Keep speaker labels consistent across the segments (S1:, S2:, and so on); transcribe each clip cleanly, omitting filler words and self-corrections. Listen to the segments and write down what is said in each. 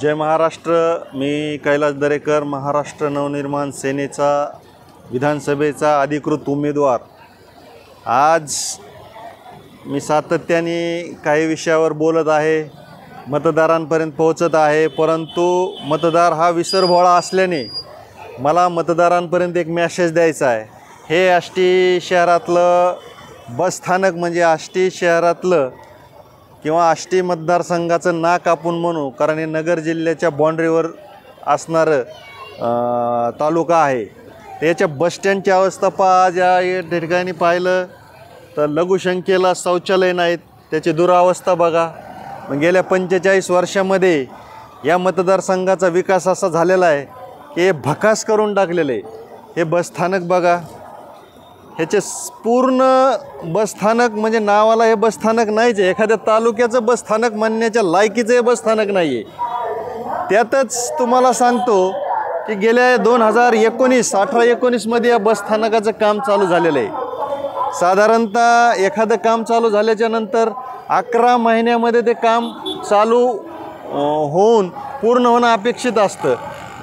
S1: जय महाराष्ट्र। मी कैलास दरेकर, महाराष्ट्र नवनिर्माण सेनेचा विधानसभेचा अधिकृत उमेदवार। आज मी सातत्याने काही विषयावर बोलत आहे, मतदारांपर्यंत पोहोचत आहे, परंतु मतदार हा विसरभोळा असल्याने मला मतदारांपर्यंत एक मेसेज द्यायचा आहे। हे आष्टी शहरातलं बसस्थानक म्हणजे आष्टी शहरातलं किंवा आष्टी मतदारसंघाचं नाक आपण म्हणू, कारण हे नगर जिल्ह्याच्या बाँड्रीवर असणारं तालुका आहे। त्याच्या बसस्टँडची अवस्था पहा, ज्या ठिकाणी पाहिलं तर लघुशंख्येला शौचालय नाहीत, त्याची दुरावस्था बघा। मग गेल्या 45 वर्षामध्ये या मतदारसंघाचा विकास असा झालेला आहे की हे भकास करून टाकलेलं आहे। हे बसस्थानक बघा, ह्याचे पूर्ण बसस्थानक म्हणजे नावाला हे बसस्थानक नाहीच आहे, एखाद्या तालुक्याचं बसस्थानक म्हणण्याच्या लायकीचं हे बसस्थानक नाही आहे। त्यातच तुम्हाला सांगतो की गेल्या 18-19 या बसस्थानकाचं काम चालू झालेलं आहे। साधारणतः एखादं काम चालू झाल्याच्या नंतर 11 महिन्यामध्ये ते काम चालू होऊन पूर्ण होणं अपेक्षित असतं,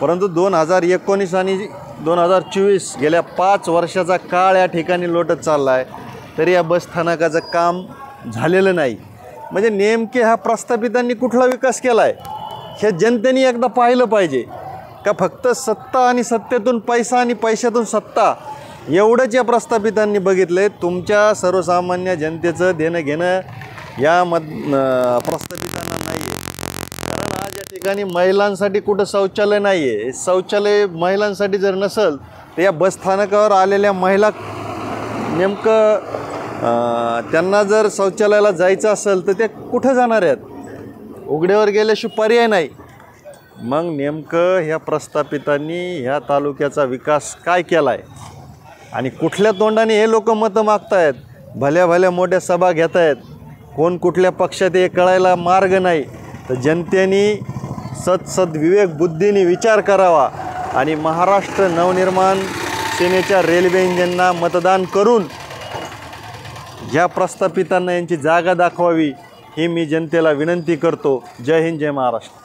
S1: परंतु 2019 आणि 2024 गेल्या 5 वर्षाचा काळ या ठिकाणी लोटत चालला आहे, तरी या बसस्थानकाचं काम झालेलं नाही। म्हणजे नेमके ह्या प्रस्थापितांनी कुठला विकास केला आहे हे जनतेने एकदा पाहिलं पाहिजे का? फक्त सत्ता आणि सत्तेतून पैसा आणि पैशातून सत्ता एवढंच या प्रस्थापितांनी बघितलं आहे। तुमच्या सर्वसामान्य जनतेचं देणं घेणं या प्रस्थापितांना नाही आहे। कारण आज या ठिकाणी महिलांसाठी कुठं शौचालय नाही आहे। शौचालय महिलांसाठी जर नसेल तर या बसस्थानकावर आलेल्या महिला नेमकं त्यांना जर शौचालयाला जायचं असेल तर ते कुठं जाणार आहेत? उघड्यावर गेल्याशिवाय पर्याय नाही। मग नेमकं ह्या प्रस्थापितांनी ह्या तालुक्याचा विकास काय केला आहे आणि कुठल्या तोंडाने हे लोक मतं मागतायत? भल्या भल्या मोठ्या सभा घेत आहेत, कोण कुठल्या पक्षात हे कळायला मार्ग नाही। तर जनतेने सद्विवेक बुद्धीने विचार करावा आणि महाराष्ट्र नवनिर्माण सेनेच्या रेल्वे इंजिनना मतदान करून ह्या प्रस्थापितांना यांची जागा दाखवावी ही मी जनतेला विनंती करतो। जय हिंद, जय महाराष्ट्र।